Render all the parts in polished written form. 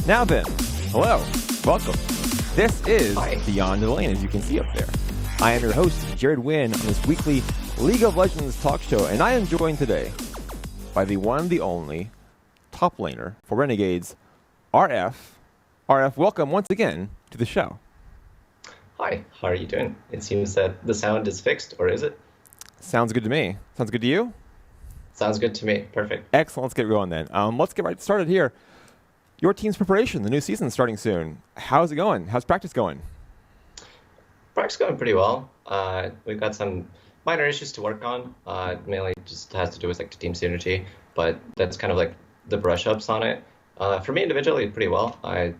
Now then, hello, welcome. This is Hi. Beyond the Lane, as you can see up there. I am your host, Jared Wynn, on this weekly League of Legends talk show, and I am joined today by the one, the only, top laner for Renegades, RF. RF, welcome once again to the show. Hi, how are you doing? It seems that the sound is fixed, or is it? Sounds good to me. Sounds good to you? Sounds good to me. Perfect. Excellent. Let's get going then. Let's get right started here. Your team's preparation, the new season's starting soon. How's it going? How's practice going? Practice going pretty well. We've got some minor issues to work on. Mainly just has to do with like the team synergy, but that's kind of like the brush ups on it. For me individually, pretty well. I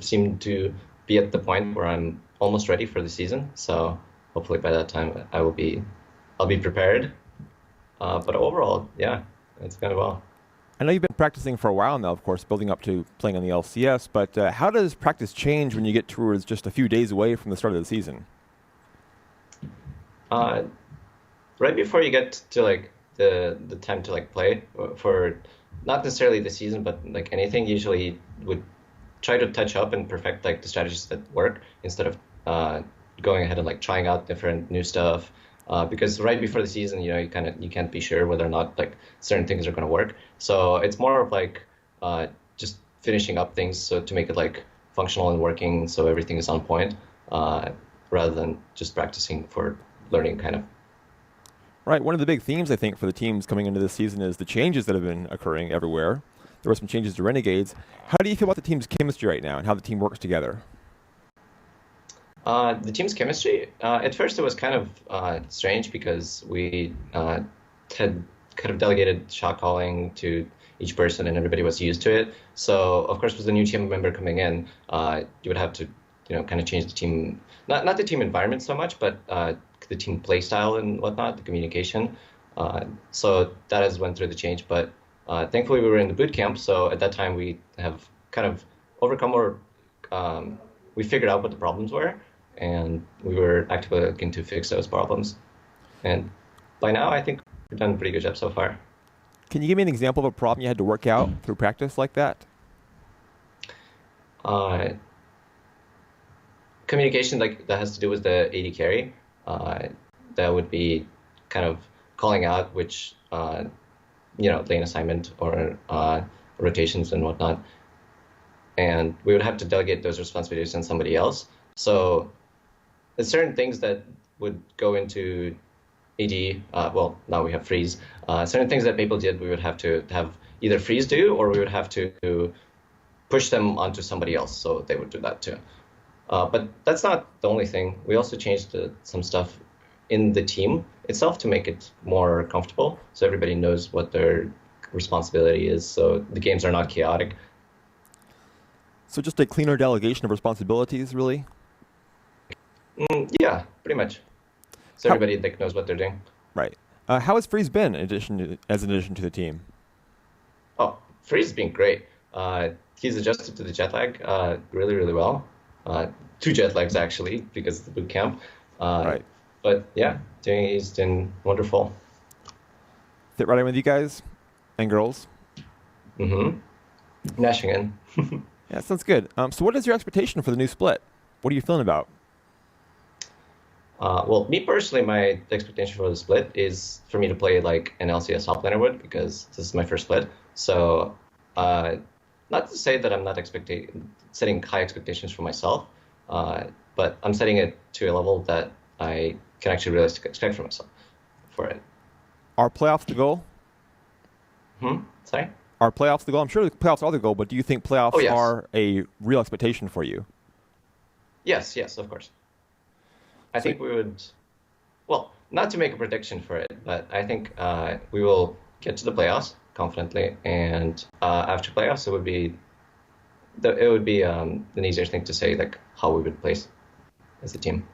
seem to be at the point where I'm almost ready for the season. So hopefully by that time I'll be prepared. But overall, yeah, it's going well. I know you've been practicing for a while now, of course, building up to playing on the LCS, but how does practice change when you get towards just a few days away from the start of the season? Right before you get to like the time to like play for not necessarily the season, but like anything, usually would try to touch up and perfect like the strategies that work instead of going ahead and like trying out different new stuff. Because right before the season, you can't be sure whether or not like certain things are going to work. So it's more of like just finishing up things so to make it like functional and working, so everything is on point, rather than just practicing for learning kind of. Right. One of the big themes, I think, for the teams coming into this season is the changes that have been occurring everywhere. There were some changes to Renegades. How do you feel about the team's chemistry right now and how the team works together? The team's chemistry, at first it was kind of strange because we had kind of delegated shot calling to each person and everybody was used to it. So, of course, with the new team member coming in, you would have to, kind of change the team, not the team environment so much, but the team play style and whatnot, the communication. So that has went through the change, but thankfully we were in the boot camp, so at that time we have kind of overcome or we figured out what the problems were, and we were actively looking to fix those problems. And by now, I think we've done a pretty good job so far. Can you give me an example of a problem you had to work out through practice like that? Communication like that has to do with the AD carry. That would be kind of calling out which, lane assignment or rotations and whatnot. And we would have to delegate those responsibilities on somebody else. So there's certain things that would go into AD, now we have Freeze. Certain things that people did, we would have to have either Freeze do, or we would have to push them onto somebody else, so they would do that too. But that's not the only thing. We also changed some stuff in the team itself to make it more comfortable, so everybody knows what their responsibility is, so the games are not chaotic. So just a cleaner delegation of responsibilities, really? Yeah, pretty much. So everybody like knows what they're doing. Right. How has Freeze been as an addition to the team? Oh, Freeze has been great. He's adjusted to the jet lag really, really well. 2 jet lags actually because of the boot camp. Right. But yeah, he's doing wonderful. Fit right in with you guys and girls? Mm-hmm. Gnashing in. Yeah, sounds good. So what is your expectation for the new split? What are you feeling about? Well, me personally, my expectation for the split is for me to play like an LCS top laner would, because this is my first split. So not to say that I'm not setting high expectations for myself, but I'm setting it to a level that I can actually realistically expect for myself for it. Are playoffs the goal? Sorry? Are playoffs the goal? I'm sure the playoffs are the goal, but do you think playoffs yes. are a real expectation for you? Yes, of course. I think we would, well, not to make a prediction for it, but I think we will get to the playoffs confidently, and after playoffs, it would be an easier thing to say, like how we would place as a team.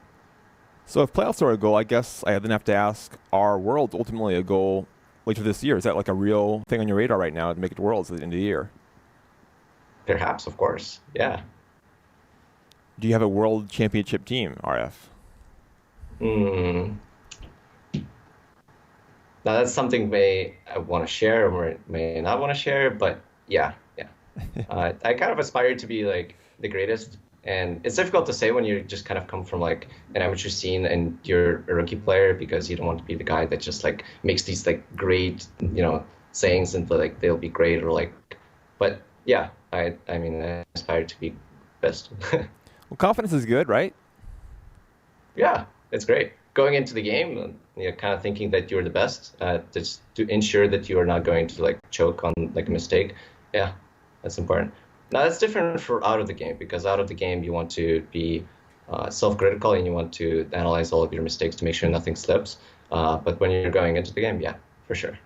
So if playoffs are a goal, I guess I then have to ask, are Worlds ultimately a goal later this year? Is that like a real thing on your radar right now to make it to Worlds at the end of the year? Perhaps, of course, yeah. Do you have a World Championship team, RF? Now that's something I want to share or may not want to share, but yeah, I kind of aspire to be like the greatest, and it's difficult to say when you just kind of come from like an amateur scene and you're a rookie player because you don't want to be the guy that just like makes these like great, sayings and like they'll be great or like, but yeah, I mean I aspire to be best. Well, confidence is good, right? Yeah, it's great. Going into the game, you're kind of thinking that you're the best, just to ensure that you are not going to like choke on like a mistake. Yeah, that's important. Now that's different for out of the game because out of the game you want to be self-critical and you want to analyze all of your mistakes to make sure nothing slips. But when you're going into the game, yeah, for sure.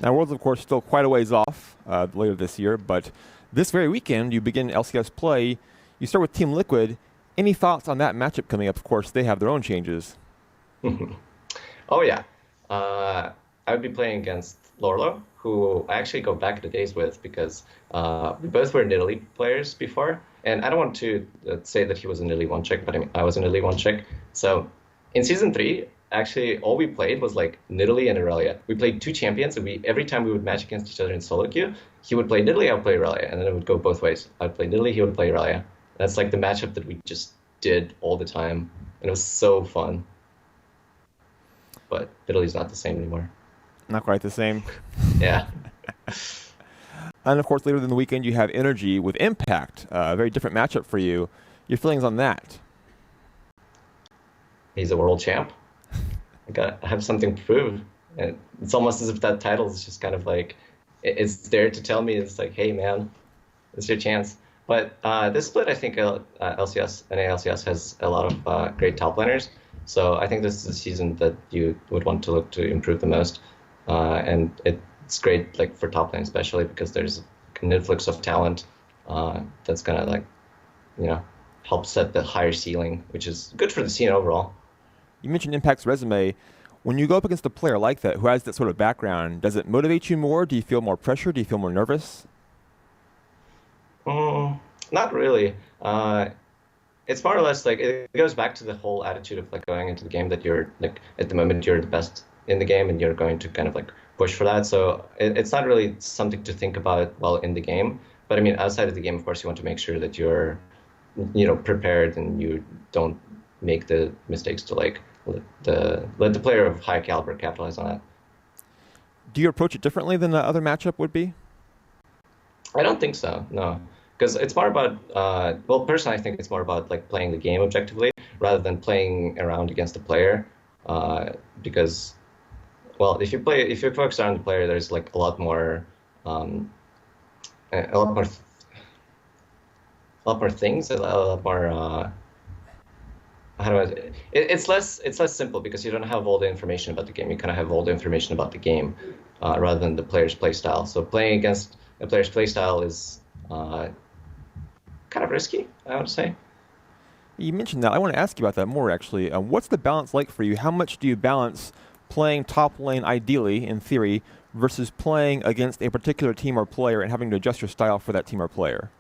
Now, Worlds, of course, still quite a ways off later this year, but this very weekend you begin LCS play. You start with Team Liquid. Any thoughts on that matchup coming up? Of course, they have their own changes. Oh yeah, I would be playing against Lorlo, who I actually go back in the days with because we both were Nidalee players before, and I don't want to say that he was a Nidalee one chick, but I mean I was a Nidalee one chick. So in season 3, actually all we played was like Nidalee and Irelia. We played 2 champions, and every time we would match against each other in solo queue, he would play Nidalee, I would play Irelia, and then it would go both ways. I'd play Nidalee, he would play Irelia. That's like the matchup that we just did all the time, and it was so fun. But Italy's not the same anymore. Not quite the same. Yeah. And of course, later in the weekend, you have Energy with Impact. A very different matchup for you. Your feelings on that? He's a world champ. I have something to prove. And it's almost as if that title is just kind of like, it's there to tell me, it's like, hey man, it's your chance. But this split, I think LCS, NA has a lot of great top laners. So I think this is a season that you would want to look to improve the most. And it's great like for top lane especially because there's an influx of talent that's going to like, help set the higher ceiling, which is good for the scene overall. You mentioned Impact's resume. When you go up against a player like that who has that sort of background, does it motivate you more? Do you feel more pressure? Do you feel more nervous? Not really. It's more or less like it goes back to the whole attitude of like going into the game that you're like at the moment you're the best in the game and you're going to kind of like push for that. So it's not really something to think about while in the game. But I mean, outside of the game, of course, you want to make sure that you're, prepared and you don't make the mistakes to like let the player of high caliber capitalize on that. Do you approach it differently than the other matchup would be? I don't think so, no. Because it's more about, well, personally, I think it's more about like playing the game objectively rather than playing around against the player. Because, well, if you focus on the player, there's like a lot more things, a lot more. It's less simple because you don't have all the information about the game. You kind of have all the information about the game rather than the player's play style. So playing against a player's play style is kind of risky, I would say. You mentioned that. I want to ask you about that more, actually. What's the balance like for you? How much do you balance playing top lane, ideally, in theory, versus playing against a particular team or player and having to adjust your style for that team or player?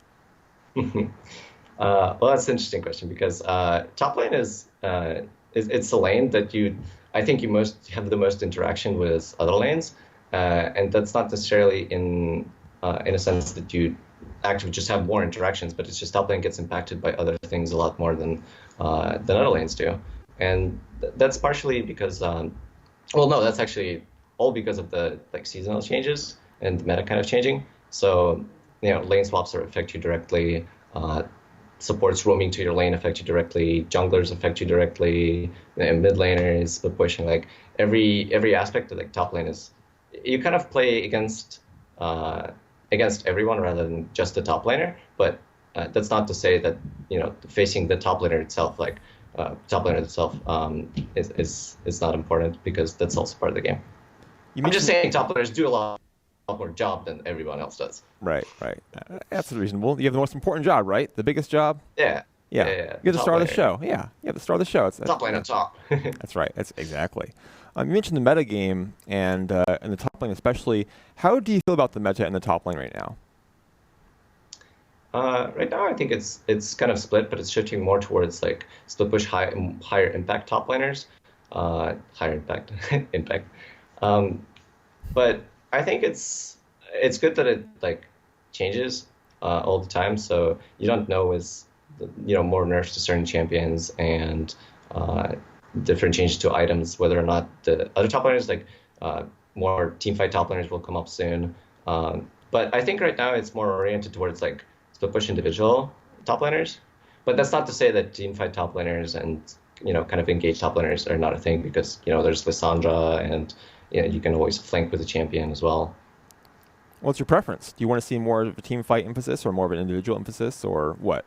Well, that's an interesting question because top lane is it's the lane that I think you have the most interaction with other lanes, and that's not necessarily in a sense that you actually just have more interactions, but it's just top lane gets impacted by other things a lot more than other lanes do, and that's partially because well, no, that's actually all because of the like seasonal changes and the meta kind of changing. So lane swaps affect you directly. Supports roaming to your lane affect you directly. Junglers affect you directly. Mid laners, but pushing like every aspect of like top lane is you kind of play against everyone rather than just the top laner. But that's not to say that facing the top laner itself is not important because that's also part of the game. I'm just saying top laners do a lot more job than everyone else does. Right. That's reasonable. You have the most important job, right? The biggest job? Yeah. You're the star of the show. Yeah, the star of the show. Top lane on top. That's right. That's exactly. You mentioned the meta game and the top lane especially. How do you feel about the meta in the top lane right now? Right now, I think it's kind of split, but it's shifting more towards like split push higher impact top laners, higher impact impact. But I think it's good that it like changes. all the time, so you don't know more nerfs to certain champions and different changes to items, whether or not the other top laners, like more teamfight top laners, will come up soon. But I think right now it's more oriented towards like split push individual top laners. But that's not to say that teamfight top laners and kind of engaged top laners are not a thing, because there's Lissandra, and you can always flank with a champion as well. What's your preference? Do you want to see more of a team fight emphasis or more of an individual emphasis, or what?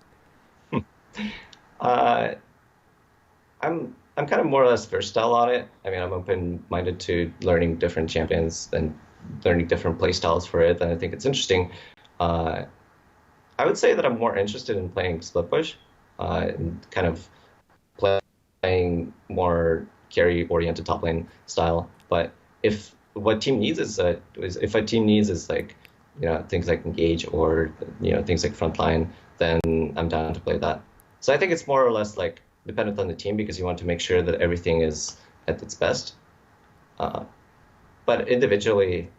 I'm kind of more or less versatile on it. I mean, I'm open-minded to learning different champions and learning different play styles for it, and I think it's interesting. I would say that I'm more interested in playing split push, and kind of playing more carry-oriented top lane style. But if what team needs is if a team needs is like things like engage or things like frontline, then I'm down to play that. So I think it's more or less like dependent on the team, because you want to make sure that everything is at its best. But individually,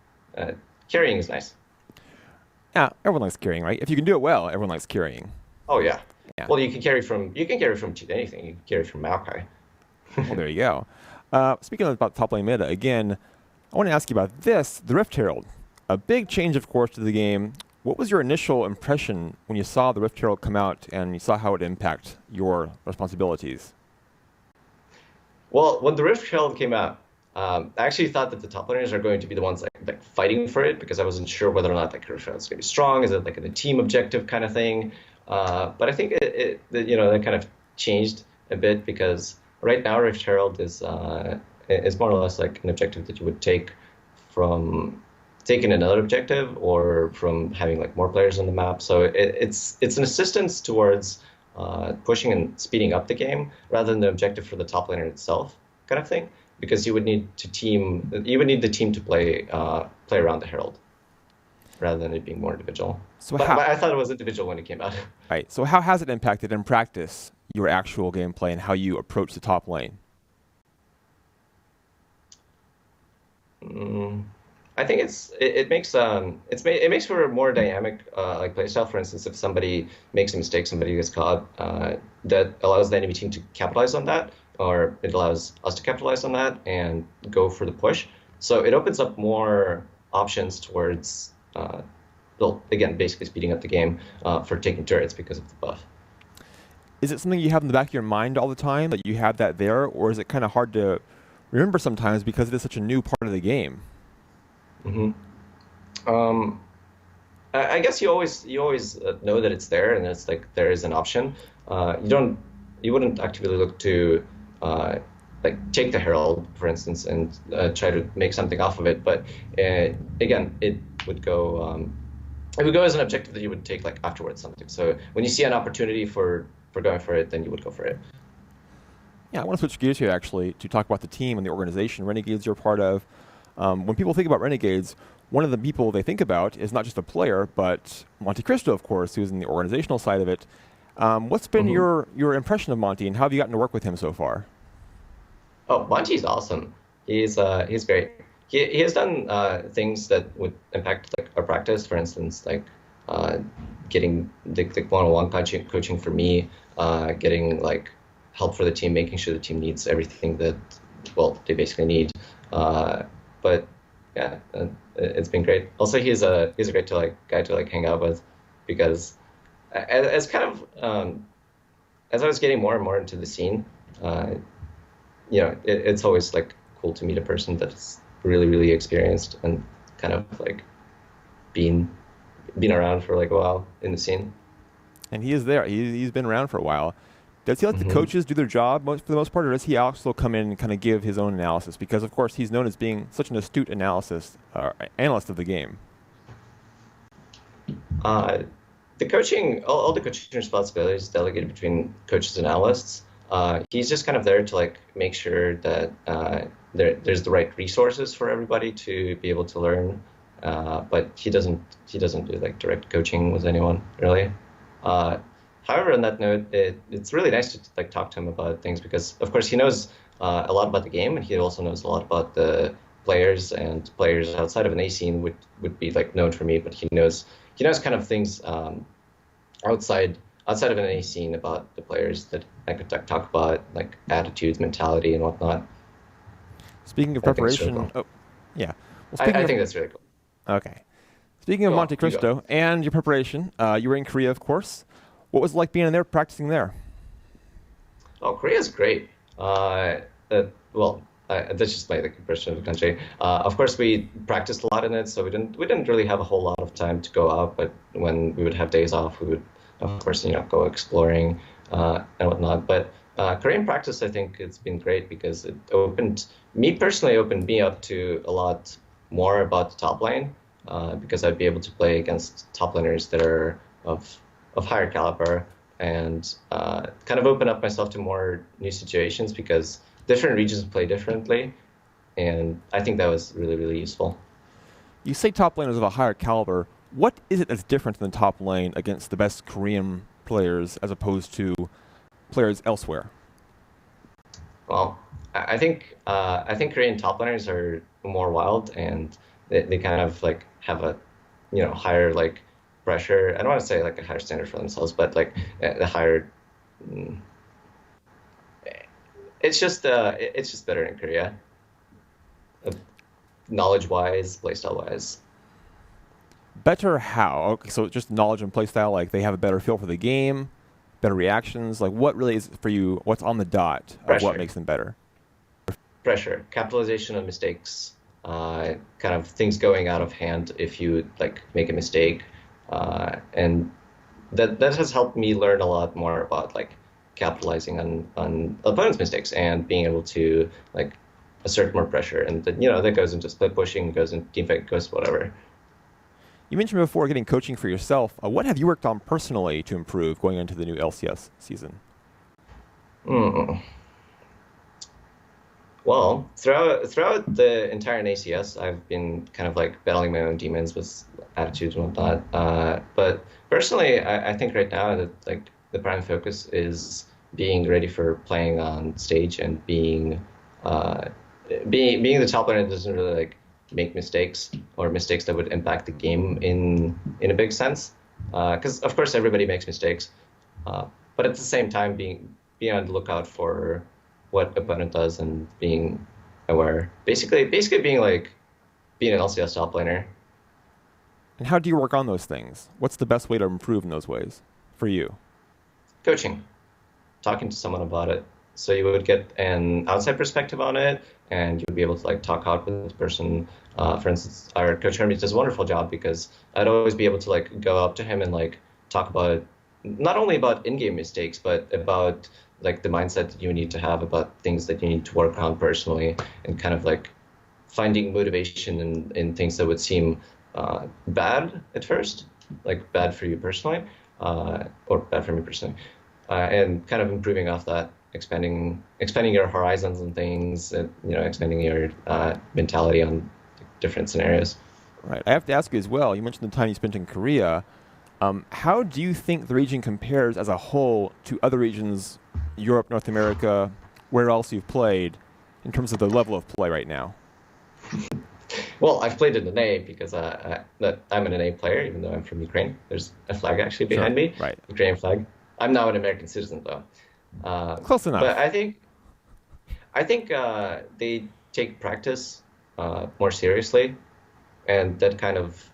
carrying is nice. Yeah, everyone likes carrying, right? If you can do it well, everyone likes carrying. Oh yeah. Well, you can carry from anything. You can carry from Maokai. Well, there you go. Speaking about top lane meta, again, I want to ask you about this, the Rift Herald. A big change, of course, to the game. What was your initial impression when you saw the Rift Herald come out and you saw how it impact your responsibilities? Well, when the Rift Herald came out, I actually thought that the top laners are going to be the ones like fighting for it, because I wasn't sure whether or not like Rift Herald is going to be strong. Is it like a team objective kind of thing? But I think that kind of changed a bit, because right now Rift Herald is more or less like an objective that you would take from taking another objective or from having like more players on the map. So it's an assistance towards pushing and speeding up the game rather than the objective for the top laner itself, kind of thing. Because you would need the team to play around the Herald, rather than it being more individual. So but I thought it was individual when it came out. Right. So how has it impacted in practice your actual gameplay and how you approach the top lane? I think it makes for a more dynamic like playstyle. For instance, if somebody makes a mistake, somebody gets caught, that allows the enemy team to capitalize on that, or it allows us to capitalize on that and go for the push. So it opens up more options towards, again, basically speeding up the game for taking turrets because of the buff. Is it something you have in the back of your mind all the time, that you have that there, or is it kind of hard to remember sometimes because it is such a new part of the game? I guess you always know that it's there, and it's like there is an option. You wouldn't actively look to like take the Herald, for instance, and try to make something off of it. But again, it would go as an objective that you would take like afterwards something. So when you see an opportunity for going for it, then you would go for it. Yeah, I want to switch gears here actually to talk about the team and the organization Renegades you're part of. When people think about Renegades, one of the people they think about is not just a player, but Monte Cristo, of course, who's in the organizational side of it. What's been your impression of Monty, and how have you gotten to work with him so far? Oh, Monty's awesome. He's great. He has done things that would impact like our practice. For instance, like getting the one-on-one coaching for me, getting like help for the team, making sure the team needs everything that they basically need. But yeah, it's been great. Also, he's a great guy to hang out with, because as I was getting more and more into the scene, it's always like cool to meet a person that's really, really experienced and kind of like been around for like a while in the scene. And he is there. He's been around for a while. Does he let the coaches do their job for the most part, or does he also come in and kind of give his own analysis? Because, of course, he's known as being such an astute analyst of the game. The coaching, all the coaching responsibilities delegated between coaches and analysts. He's just kind of there to like make sure that there's the right resources for everybody to be able to learn. But he doesn't do like direct coaching with anyone really. However, on that note, it's really nice to like talk to him about things, because of course he knows a lot about the game, and he also knows a lot about the players, and players outside of an A scene would be like known for me, but he knows he knows kind of things outside of an NA scene about the players that I could talk about, like attitudes, mentality, and whatnot. Speaking of I think it's really preparation, cool. yeah. Well, speaking I of think that's really cool. okay, speaking of Go on, Monte you go. Cristo and your preparation, you were in Korea, of course. What was it like being in there, practicing there? Oh, Korea's great. Well, that's just my like, impression of the country. Of course, we practiced a lot in it, so we didn't really have a whole lot of time to go out. But when we would have days off, we would, of course, go exploring and whatnot. But Korean practice, I think it's been great because it opened me up to a lot more about the top lane because I'd be able to play against top laners that are of higher caliber and kind of open up myself to more new situations because different regions play differently, and I think that was really, really useful. You say top laners of a higher caliber. What is it that's different in the top lane against the best Korean players as opposed to players elsewhere? Well, I think Korean top laners are more wild and they kind of like have a higher like pressure. I don't want to say like a higher standard for themselves, but like the higher. mm, it's just better in Korea, uh, knowledge-wise, playstyle-wise. Better how? Okay, so just knowledge and playstyle, like they have a better feel for the game, better reactions. Like what really is it for you? What's on the dot of what Pressure, makes them better? capitalization of mistakes, kind of things going out of hand if you like make a mistake, and that has helped me learn a lot more about like capitalizing on opponents' mistakes and being able to like assert more pressure, and that goes into split pushing, goes into teamfight, goes whatever. You mentioned before getting coaching for yourself. What have you worked on personally to improve going into the new LCS season? Mm. Well, throughout the entire ACS, I've been kind of like battling my own demons with attitudes and whatnot. But personally, I think right now that like the prime focus is being ready for playing on stage and uh, being the top laner that doesn't really like make mistakes or mistakes that would impact the game in a big sense. Because of course everybody makes mistakes, but at the same time being on the lookout for what opponent does and being aware. Basically being an LCS top laner. And how do you work on those things? What's the best way to improve in those ways for you? Coaching, talking to someone about it. So you would get an outside perspective on it, and you would be able to like talk out with the person. For instance, our coach Hermes does a wonderful job because I'd always be able to like go up to him and like talk about not only about in-game mistakes, but about like the mindset that you need to have about things that you need to work on personally, and kind of like finding motivation in things that would seem bad at first, like bad for you personally, or bad for me personally, and kind of improving off that, expanding your horizons and things, expanding your mentality on different scenarios. Right. I have to ask you as well. You mentioned the time you spent in Korea. How do you think the region compares as a whole to other regions, Europe, North America, where else you've played, in terms of the level of play right now? Well, I've played in an A because I'm an NA player, even though I'm from Ukraine. There's a flag actually behind Sure. me, Right. Ukrainian flag. I'm now an American citizen though. Close enough. But I think they take practice more seriously, and that kind of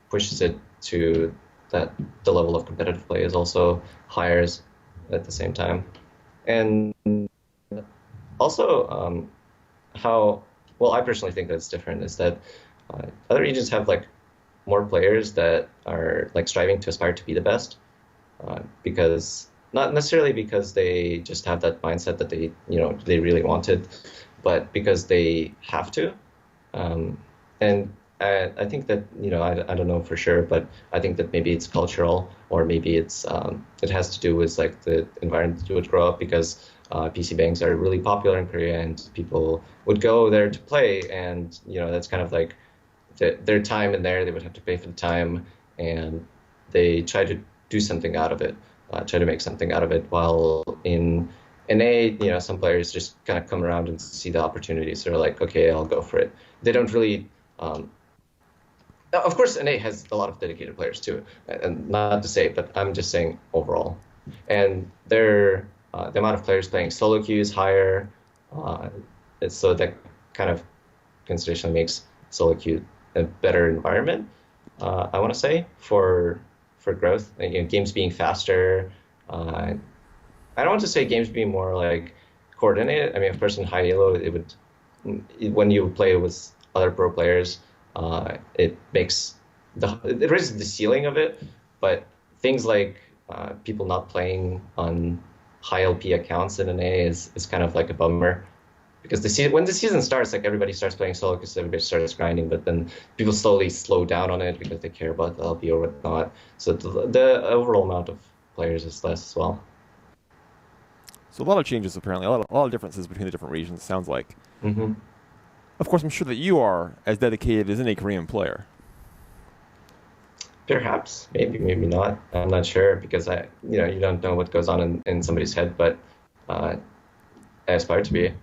pushes it to that the level of competitive play is also higher at the same time, and also how well I personally think that's different is that other regions have like more players that are like striving to aspire to be the best, because not necessarily because they just have that mindset that they really wanted, but because they have to. And I think that I don't know for sure, but I think that maybe it's cultural, or maybe it has to do with like the environment that you would grow up, because PC bangs are really popular in Korea and people would go there to play, and that's kind of like their time in there. They would have to pay for the time, and they try to do something out of it, try to make something out of it. While in NA, some players just kind of come around and see the opportunities. They're like, okay, I'll go for it. They don't really Of course, NA has a lot of dedicated players too, and not to say, but I'm just saying overall. And the amount of players playing solo queue is higher, uh, so that kind of consideration makes solo queue a better environment. I want to say for growth, like, games being faster. Uh, I don't want to say games being more like coordinated. I mean, of course, in high elo, it would when you play with other pro players, it makes it raises the ceiling of it. But things like people not playing on high LP accounts in NA is kind of like a bummer because when the season starts, like everybody starts playing solo because everybody starts grinding, but then people slowly slow down on it because they care about the LP or whatnot. So the overall amount of players is less as well. So a lot of changes apparently, a lot of differences between the different regions. It sounds like. Hmm. Of course, I'm sure that you are as dedicated as any Korean player. Perhaps, maybe not. I'm not sure because you don't know what goes on in somebody's head, but I aspire to be.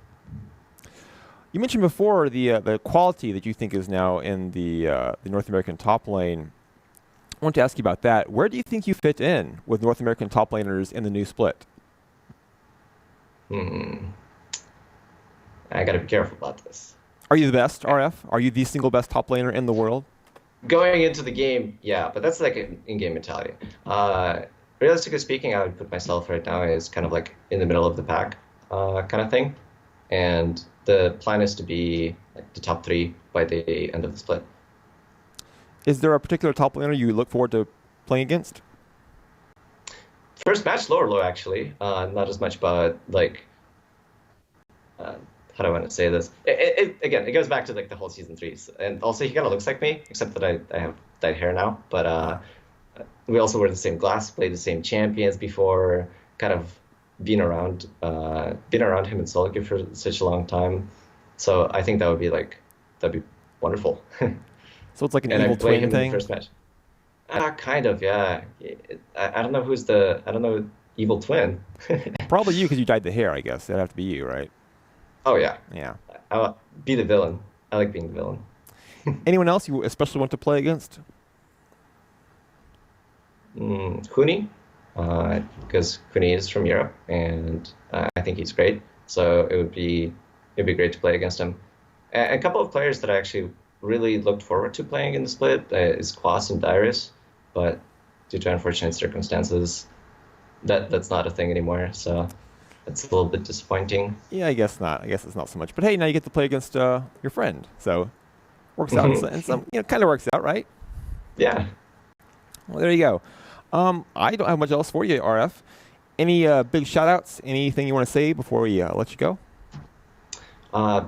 You mentioned before the quality that you think is now in the North American top lane. I want to ask you about that. Where do you think you fit in with North American top laners in the new split? Hmm. I gotta be careful about this. Are you the best, RF? Are you the single best top laner in the world? Going into the game, yeah, but that's like an in-game mentality. Realistically speaking, I would put myself right now as kind of like in the middle of the pack, kind of thing. And the plan is to be like the top three by the end of the split. Is there a particular top laner you look forward to playing against? First match, low actually. Not as much, but like, how do I want to say this? Again, it goes back to like the whole season threes, and also he kind of looks like me, except that I have dyed hair now. But we also wear the same glasses, played the same champions before, kind of been around him in solo queue for such a long time. So I think that'd be wonderful. So it's like an And I evil played twin him in the thing? first match. Kind of, yeah. I don't know I don't know, evil twin. Probably you because you dyed the hair, I guess. That'd have to be you, right? Oh yeah, Yeah. I'll be the villain. I like being the villain. Anyone else you especially want to play against? Huni, because Huni is from Europe, and I think he's great. So it'd be great to play against him. A couple of players that I actually really looked forward to playing in the split is Quas and Dyrus, but due to unfortunate circumstances, that's not a thing anymore. So it's a little bit disappointing. Yeah, I guess not. I guess it's not so much. But hey, now you get to play against your friend, so works out. And some, kind of works out, right? Yeah. Well, there you go. I don't have much else for you, RF. Any big shout-outs? Anything you want to say before we let you go?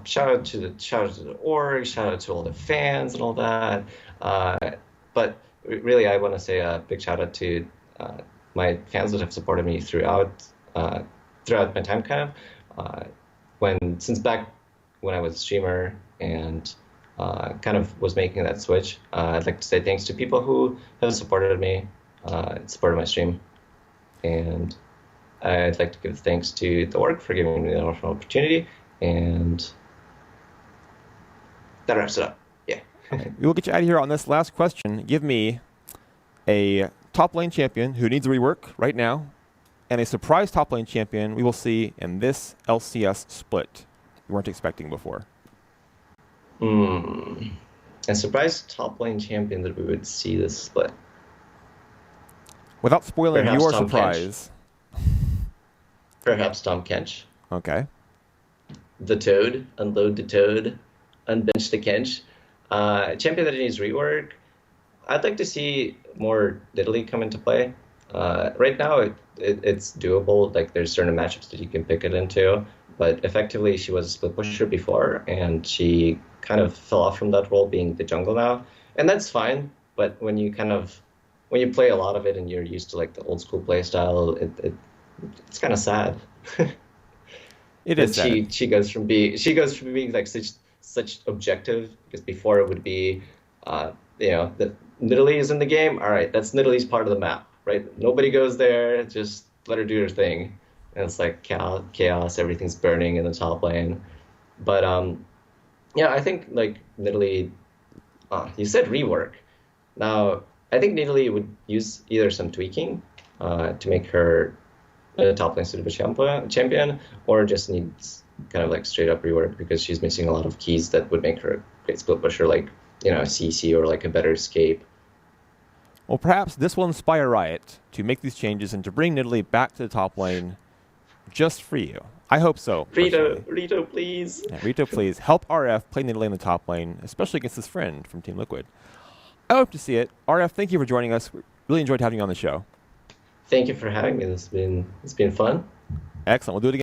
Shout out to the org, shout out to all the fans and all that. But really, I want to say a big shout out to my fans that have supported me throughout my time, kind of. Since back when I was a streamer and kind of was making that switch, I'd like to say thanks to people who have supported me, supported my stream, and I'd like to give thanks to the org for giving me the opportunity. And that wraps it up. Yeah. Okay. We will get you out of here on this last question. Give me a top lane champion who needs a rework right now, and a surprise top lane champion we will see in this LCS split we weren't expecting before. A surprise top lane champion that we would see this split. Without spoiling Perhaps your Tom surprise. Perhaps Tom Kench. Okay. The Toad, unload the Toad, unbench the Kench. Champion that needs rework. I'd like to see more Nidalee come into play. Right now, it's doable. Like there's certain matchups that you can pick it into, but effectively she was a split pusher before, and she kind of fell off from that role, being the jungle now, and that's fine. But when you play a lot of it and you're used to like the old school play style, it's kind of sad. It is sad. She goes from being like such objective, because before it would be, that Nidalee is in the game. All right, that's Nidalee's part of the map, right? Nobody goes there. Just let her do her thing. And it's like chaos. Everything's burning in the top lane. But I think like Nidalee. You said rework. Now, I think Nidalee would use either some tweaking to make her a top lane suitable champion, or just needs kind of like straight up rework because she's missing a lot of keys that would make her a great split pusher, like, you know, a CC or like a better escape. Well, perhaps this will inspire Riot to make these changes and to bring Nidalee back to the top lane just for you. I hope so. Rito, please. Yeah, Rito, please help RF play Nidalee in the top lane, especially against his friend from Team Liquid. I hope to see it. RF, thank you for joining us. We really enjoyed having you on the show. Thank you for having me. It's been fun. Excellent. We'll do it again.